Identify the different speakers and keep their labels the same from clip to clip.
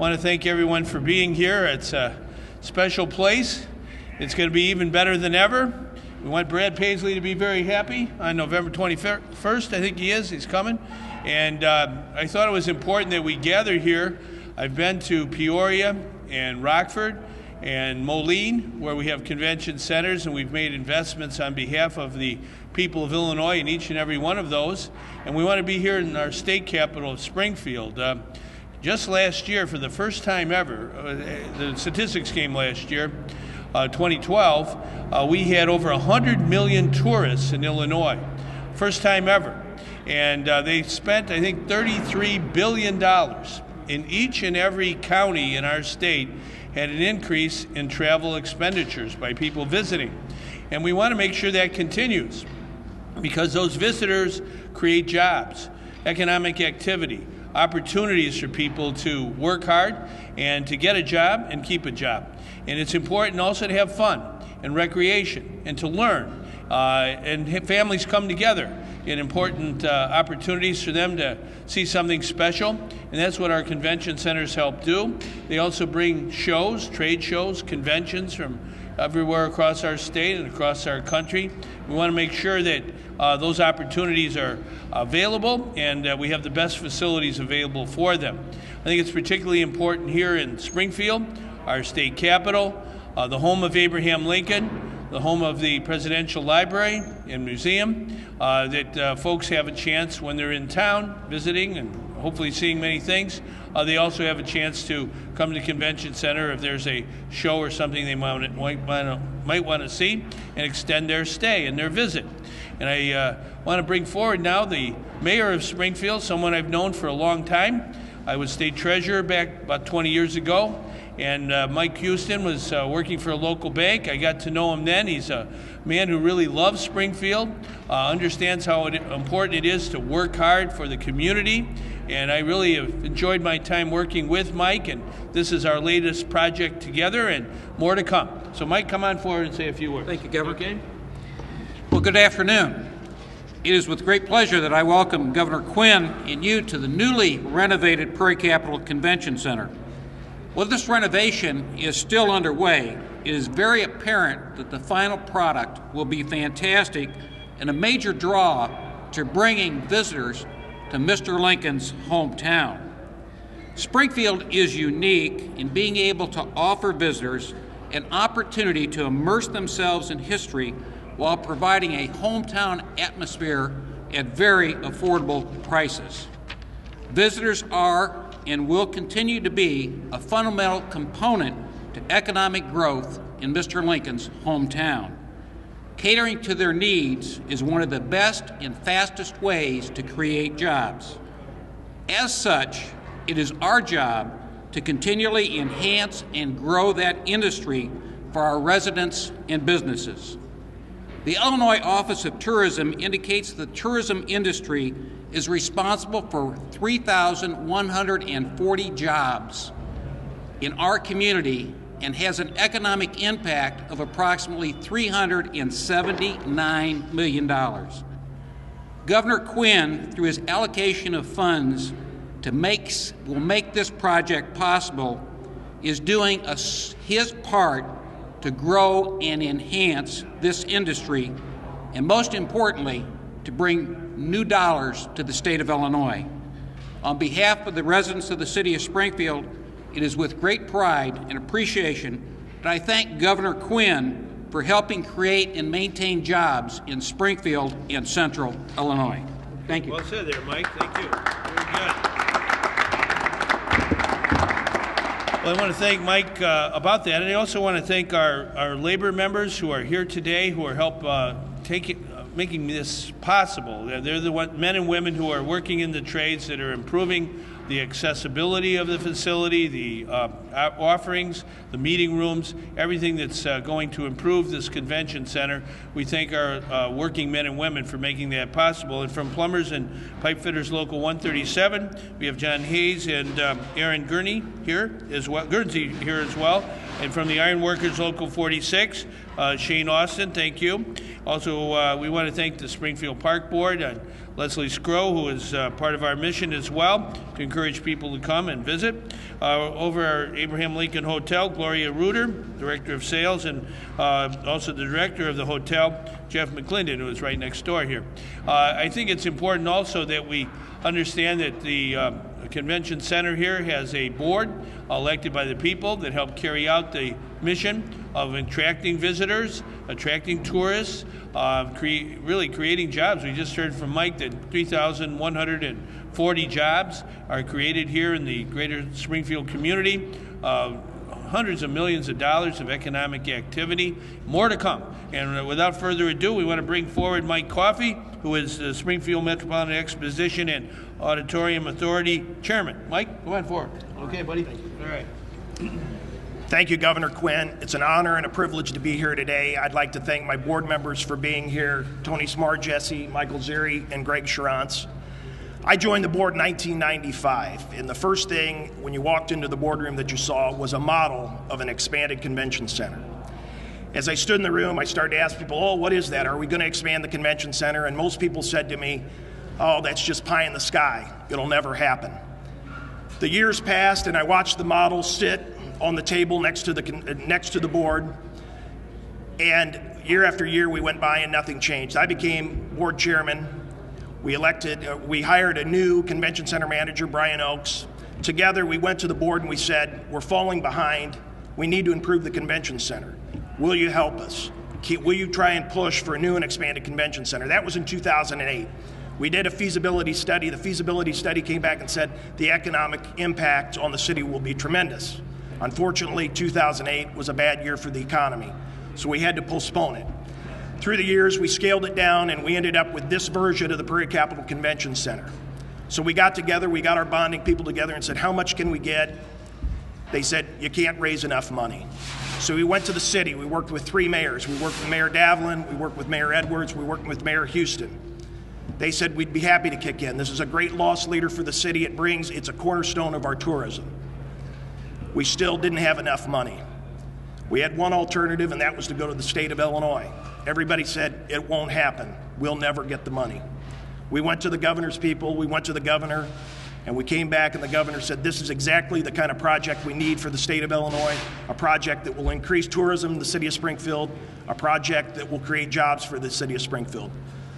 Speaker 1: want to thank everyone for being here. It's a special place. It's going to be even better than ever. We want Brad Paisley to be very happy on November 21st. I think he is. He's coming. And I thought it was important that we gather here. I've been to Peoria and Rockford and Moline, where we have convention centers, and we've made investments on behalf of the people of Illinois in each and every one of those. And we want to be here in our state capital of Springfield. Just last year, for the first time ever, the statistics came last year, 2012, we had over 100 million tourists in Illinois. First time ever. And they spent, I think, $33 billion. In each and every county in our state had an increase in travel expenditures by people visiting. And we want to make sure that continues, because those visitors create jobs, economic activity, opportunities for people to work hard and to get a job and keep a job. And it's important also to have fun and recreation and to learn. And families come together in important opportunities for them to see something special. And that's what our convention centers help do. They also bring shows, trade shows, conventions from everywhere across our state and across our country. We want to make sure that those opportunities are available and we have the best facilities available for them. I think it's particularly important here in Springfield, our state capital, the home of Abraham Lincoln, the home of the Presidential Library and Museum, that folks have a chance when they're in town visiting and hopefully seeing many things. They also have a chance to come to the convention center if there's a show or something they might want to see and extend their stay and their visit. And I want to bring forward now the mayor of Springfield, someone I've known for a long time. I was state treasurer back about 20 years ago. And Mike Houston was working for a local bank. I got to know him then. He's a man who really loves Springfield, understands how important it is to work hard for the community. And I really have enjoyed my time working with Mike. And this is our latest project together and more to come. So Mike, come on forward and say a few words.
Speaker 2: Thank you, Governor.
Speaker 1: Okay.
Speaker 2: Well, good afternoon. It is with great pleasure that I welcome Governor Quinn and you to the newly renovated Prairie Capitol Convention Center. While this renovation is still underway, it is very apparent that the final product will be fantastic and a major draw to bringing visitors to Mr. Lincoln's hometown. Springfield is unique in being able to offer visitors an opportunity to immerse themselves in history while providing a hometown atmosphere at very affordable prices. Visitors are and will continue to be a fundamental component to economic growth in Mr. Lincoln's hometown. Catering to their needs is one of the best and fastest ways to create jobs. As such, it is our job to continually enhance and grow that industry for our residents and businesses. The Illinois Office of Tourism indicates the tourism industry is responsible for 3,140 jobs in our community and has an economic impact of approximately $379 million. Governor Quinn, through his allocation of funds will make this project possible, is doing his part to grow and enhance this industry, and most importantly, to bring new dollars to the state of Illinois. On behalf of the residents of the city of Springfield, it is with great pride and appreciation that I thank Governor Quinn for helping create and maintain jobs in Springfield and Central Illinois. Thank you.
Speaker 1: Well said there, Mike. Thank you. Very good. Well, I want to thank Mike about that, and I also want to thank our labor members who are here today, who are making this possible. They're the men and women who are working in the trades that are improving the accessibility of the facility, the offerings, the meeting rooms, everything that's going to improve this convention center. We thank our working men and women for making that possible. And from Plumbers and Pipe Fitters Local 137, we have John Hayes and Aaron Guernsey here as well. And from the Iron Workers Local 46, Shane Austin, thank you. Also, we want to thank the Springfield Park Board and Leslie Scrow, who is part of our mission as well, to encourage people to come and visit. Over our Abraham Lincoln Hotel, Gloria Reuter, Director of Sales, and also the Director of the hotel, Jeff McClendon, who is right next door here. I think it's important also that we understand that the Convention Center here has a board elected by the people that help carry out the mission of attracting visitors, attracting tourists, really creating jobs. We just heard from Mike that 3,140 jobs are created here in the greater Springfield community. Hundreds of millions of dollars of economic activity, more to come. And without further ado, we want to bring forward Mike Coffey, who is the Springfield Metropolitan Exposition and Auditorium Authority Chairman. Mike, go on forward. Okay, buddy. All right.
Speaker 3: Thank you, Governor Quinn. It's an honor and a privilege to be here today. I'd like to thank my board members for being here, Tony Smart-Jesse, Michael Zeri, and Greg Sharantz. I joined the board in 1995, and the first thing when you walked into the boardroom that you saw was a model of an expanded convention center. As I stood in the room, I started to ask people, oh, what is that? Are we going to expand the convention center? And most people said to me, oh, that's just pie in the sky. It'll never happen. The years passed, and I watched the model sit on the table next to the board, and year after year we went by and nothing changed. I became board chairman. We hired a new convention center manager, Brian Oakes. Together we went to the board and we said, we're falling behind. We need to improve the convention center. Will you help us? Will you try and push for a new and expanded convention center? That was in 2008. We did a feasibility study. The feasibility study came back and said the economic impact on the city will be tremendous. Unfortunately, 2008 was a bad year for the economy, so we had to postpone it. Through the years, we scaled it down, and we ended up with this version of the Prairie Capital Convention Center. So we got together, we got our bonding people together and said, how much can we get? They said, you can't raise enough money. So we went to the city. We worked with 3 mayors. We worked with Mayor Davlin, we worked with Mayor Edwards, we worked with Mayor Houston. They said, we'd be happy to kick in. This is a great loss leader for the city. It's a cornerstone of our tourism. We still didn't have enough money. We had one alternative, and that was to go to the state of Illinois. Everybody said, it won't happen. We'll never get the money. We went to the governor's people, we went to the governor, and we came back and the governor said, this is exactly the kind of project we need for the state of Illinois, a project that will increase tourism in the city of Springfield, a project that will create jobs for the city of Springfield.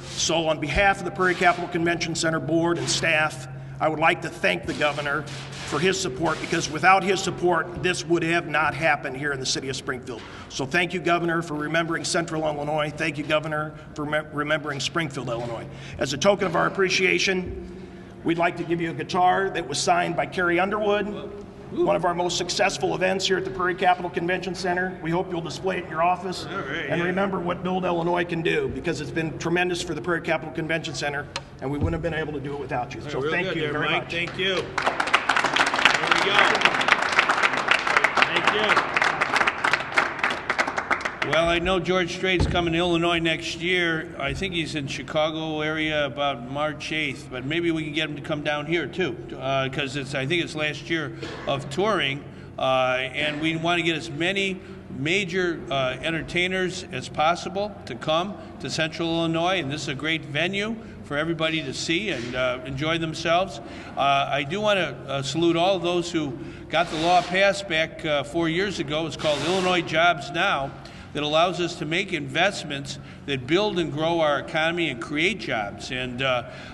Speaker 3: So on behalf of the Prairie Capital Convention Center board and staff, I would like to thank the governor for his support, because without his support, this would have not happened here in the city of Springfield. So thank you, Governor, for remembering Central Illinois. Thank you, Governor, for remembering Springfield, Illinois. As a token of our appreciation, we'd like to give you a guitar that was signed by Carrie Underwood, one of our most successful events here at the Prairie Capital Convention Center. We hope you'll display it in your office. And remember what Build Illinois can do, because it's been tremendous for the Prairie Capital Convention Center, and we wouldn't have been able to do it without you. So thank you very much.
Speaker 1: Thank you. There we go. Thank you. Well, I know George Strait's coming to Illinois next year. I think he's in Chicago area about March 8th, but maybe we can get him to come down here too, because I think it's last year of touring, and we want to get as many major entertainers as possible to come to Central Illinois, and this is a great venue for everybody to see and enjoy themselves. I do want to salute all of those who got the law passed back 4 years ago. It's called Illinois Jobs Now, that allows us to make investments that build and grow our economy and create jobs. And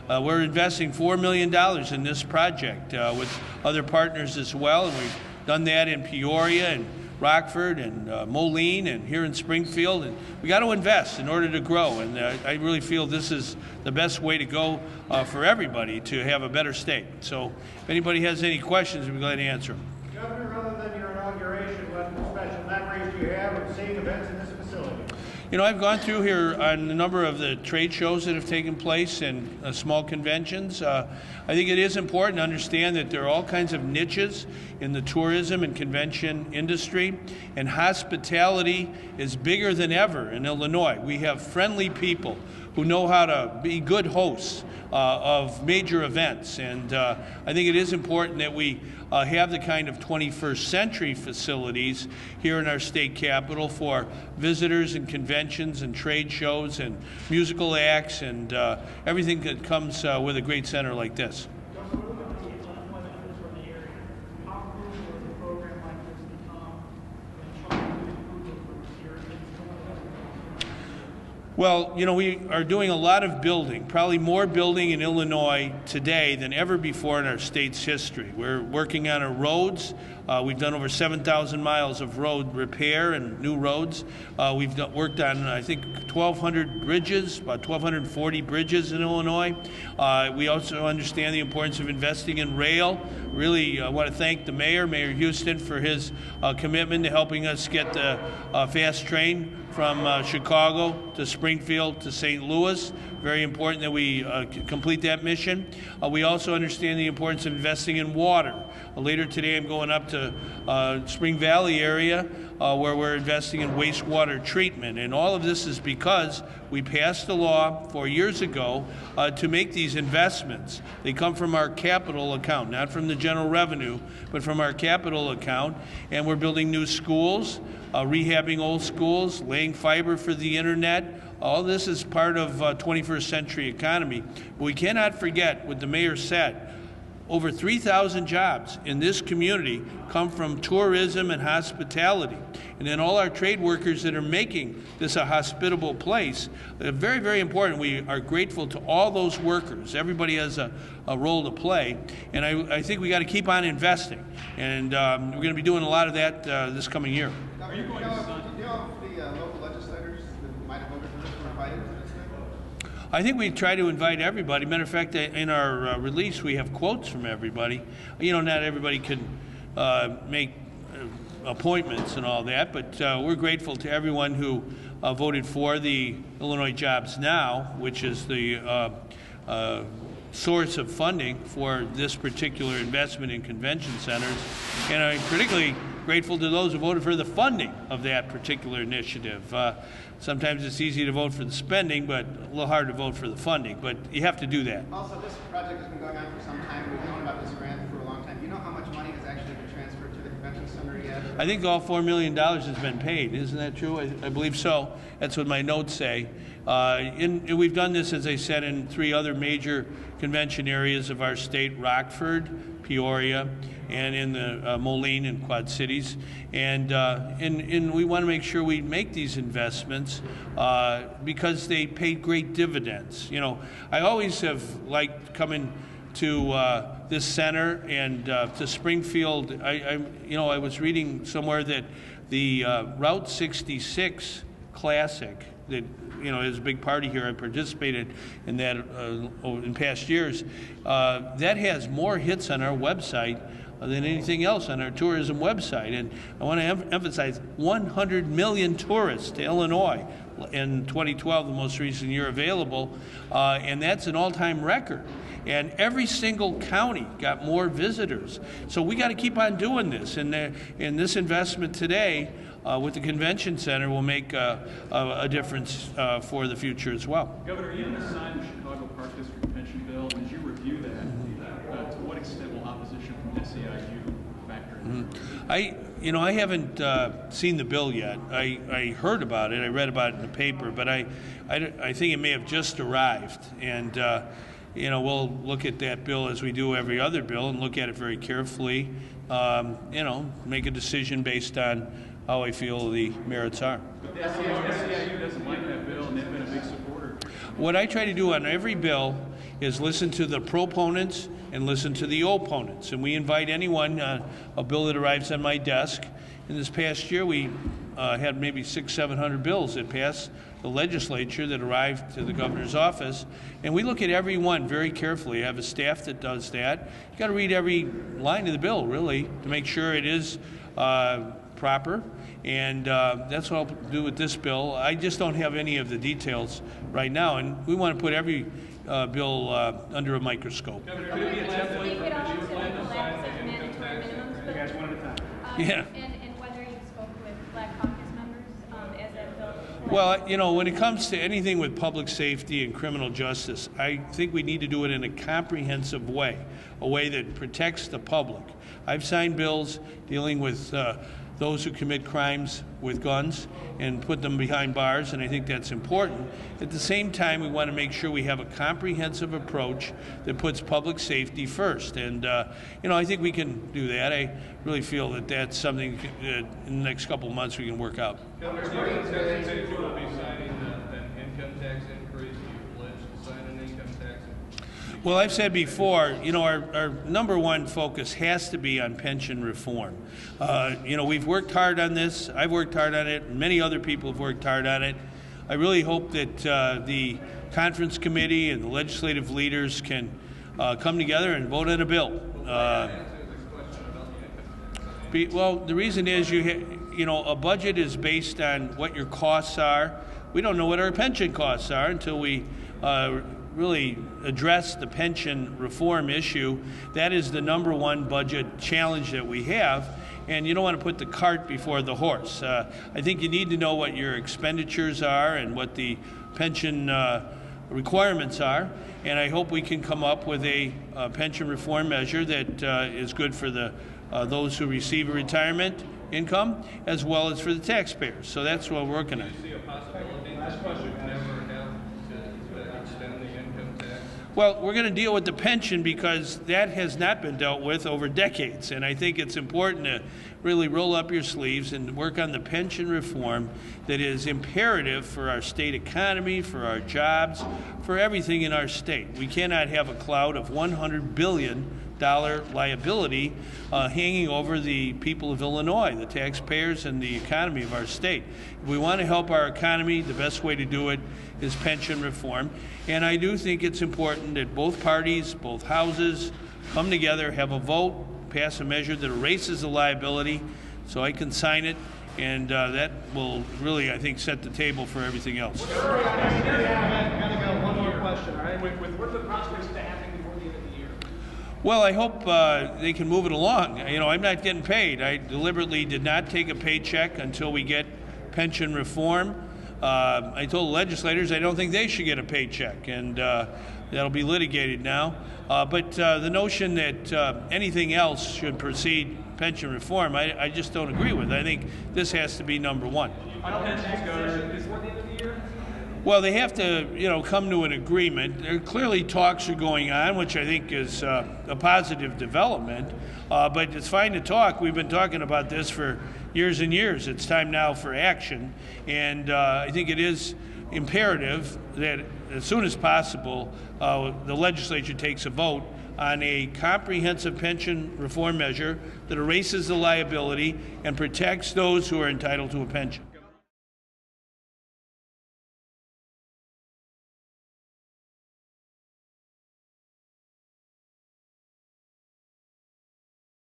Speaker 1: we're investing $4 million in this project with other partners as well. And we've done that in Peoria and Rockford and Moline and here in Springfield. And we got to invest in order to grow. And I really feel this is the best way to go for everybody to have a better state. So if anybody has any questions, we'd be glad to answer them.
Speaker 4: Governor, other than your inauguration, what special memories do you have of seeing events in this facility?
Speaker 1: You know, I've gone through here on a number of the trade shows that have taken place and small conventions. I think it is important to understand that there are all kinds of niches in the tourism and convention industry, and hospitality is bigger than ever in Illinois. We have friendly people who know how to be good hosts of major events, and I think it is important that we have the kind of 21st century facilities here in our state capitol for visitors and conventions and trade shows and musical acts and everything that comes with a great center like this. Well, you know, we are doing a lot of building, probably more building in Illinois today than ever before in our state's history. We're working on our roads. We've done over 7,000 miles of road repair and new roads. We've worked on, I think, 1,200 bridges, about 1,240 bridges in Illinois. We also understand the importance of investing in rail. Really want to thank the Mayor Houston, for his commitment to helping us get the fast train from Chicago to Springfield to St. Louis. Very important that we complete that mission. We also understand the importance of investing in water. Later today I'm going up to Spring Valley area where we're investing in wastewater treatment. And all of this is because we passed a law 4 years ago to make these investments. They come from our capital account, not from the general revenue, but from our capital account. And we're building new schools, rehabbing old schools, laying fiber for the internet. All this is part of 21st century economy. But we cannot forget what the mayor said. Over 3,000 jobs in this community come from tourism and hospitality. And then all our trade workers that are making this a hospitable place. Very, very important. We are grateful to all those workers. Everybody has a role to play. And I think we got to keep on investing. And we're going to be doing a lot of that this coming year.
Speaker 5: Are you going to the local legislators that might have voted for this or invited to this thing?
Speaker 1: I think we try to invite everybody. Matter of fact, in our release, we have quotes from everybody. You know, not everybody can make appointments and all that, but we're grateful to everyone who voted for the Illinois Jobs Now, which is the source of funding for this particular investment in convention centers. And I'm particularly grateful to those who voted for the funding of that particular initiative. Sometimes it's easy to vote for the spending, but a little hard to vote for the funding. But you have to do that.
Speaker 5: Also, this project has been going on for some time. We've known about this grant for a long time. Do you know how much money has actually been transferred to the convention center yet?
Speaker 1: I think all $4 million has been paid. Isn't that true? I believe so. That's what my notes say. And we've done this, as I said, in 3 other major convention areas of our state: Rockford, Peoria, and in the Moline and Quad Cities. And we want to make sure we make these investments because they pay great dividends. You know, I always have liked coming to this center and to Springfield. I was reading somewhere that the Route 66 Classic that is a big party here. I participated in that in past years. That has more hits on our website than anything else on our tourism website. And I want to emphasize 100 million tourists to Illinois in 2012, the most recent year available, and that's an all-time record. And every single county got more visitors. So we got to keep on doing this. And this investment today with the convention center will make a difference for the future as well.
Speaker 6: Governor, you haven't signed the Chicago Park District pension bill. As you review that, to what extent will opposition from SEIU factor in?
Speaker 1: I haven't seen the bill yet. I heard about it. I read about it in the paper, but I think it may have just arrived. And we'll look at that bill as we do every other bill and look at it very carefully. Make a decision based on how I feel the merits are.
Speaker 6: But the SEIU doesn't like that bill, and they've been a big supporter.
Speaker 1: What I try to do on every bill is listen to the proponents and listen to the opponents. And we invite anyone, a bill that arrives on my desk. In this past year, we had maybe 600-700 bills that passed the legislature that arrived to the governor's office. And we look at every one very carefully. I have a staff that does that. You got to read every line of the bill, really, to make sure it is proper. And that's what I'll do with this bill. I just don't have any of the details right now, and we want to put every bill under a microscope.
Speaker 6: Governor, could it be a template for
Speaker 7: also collapse of mandatory minimums,
Speaker 6: guys one at a time?
Speaker 1: Yeah.
Speaker 7: And whether you spoke with Black Caucus members as that bill
Speaker 1: Well, you know, when it comes to anything with public safety and criminal justice, I think we need to do it in a comprehensive way, a way that protects the public. I've signed bills dealing with those who commit crimes with guns and put them behind bars, and I think that's important. At the same time, we want to make sure we have a comprehensive approach that puts public safety first. And, you know, I think we can do that. I really feel that that's something in the next couple of months we can work out.
Speaker 8: Governor, do you anticipate you will be signing an income tax increase? Do you pledge to sign an income tax increase?
Speaker 1: Well, I've said before, you know, our number one focus has to be on pension reform. You know, we've worked hard on this. I've worked hard on it. Many other people have worked hard on it. I really hope that the conference committee and the legislative leaders can come together and vote on a bill. Well, the reason is you know, a budget is based on what your costs are. We don't know what our pension costs are until we really address the pension reform issue. That is the number one budget challenge that we have, and you don't want to put the cart before the horse. I think you need to know what your expenditures are and what the pension requirements are, and I hope we can come up with a pension reform measure that is good for those who receive a retirement income as well as for the taxpayers. So that's what we're working on.
Speaker 8: Do you see a possibility that we would never have to extend the income tax?
Speaker 1: Well, we're going to deal with the pension because that has not been dealt with over decades, and I think it's important to really roll up your sleeves and work on the pension reform that is imperative for our state economy, for our jobs, for everything in our state. We cannot have a cloud of $100 billion liability hanging over the people of Illinois, the taxpayers, and the economy of our state. If we want to help our economy, the best way to do it is pension reform. And I do think it's important that both parties, both houses, come together, have a vote, pass a measure that erases the liability so I can sign it, and that will really, I think, set the table for everything else.
Speaker 4: One more question, all right? With what are the prospects to happening before the end of the year?
Speaker 1: Well, I hope they can move it along. You know, I'm not getting paid. I deliberately did not take a paycheck until we get pension reform. I told the legislators I don't think they should get a paycheck, and that'll be litigated now. But the notion that anything else should precede pension reform, I just don't agree with. I think this has to be number one. Well, they have to, you know, come to an agreement. There clearly talks are going on, which I think is a positive development. But it's fine to talk. We've been talking about this for years and years. It's time now for action. And I think it is imperative that as soon as possible, the legislature takes a vote on a comprehensive pension reform measure that erases the liability and protects those who are entitled to a pension.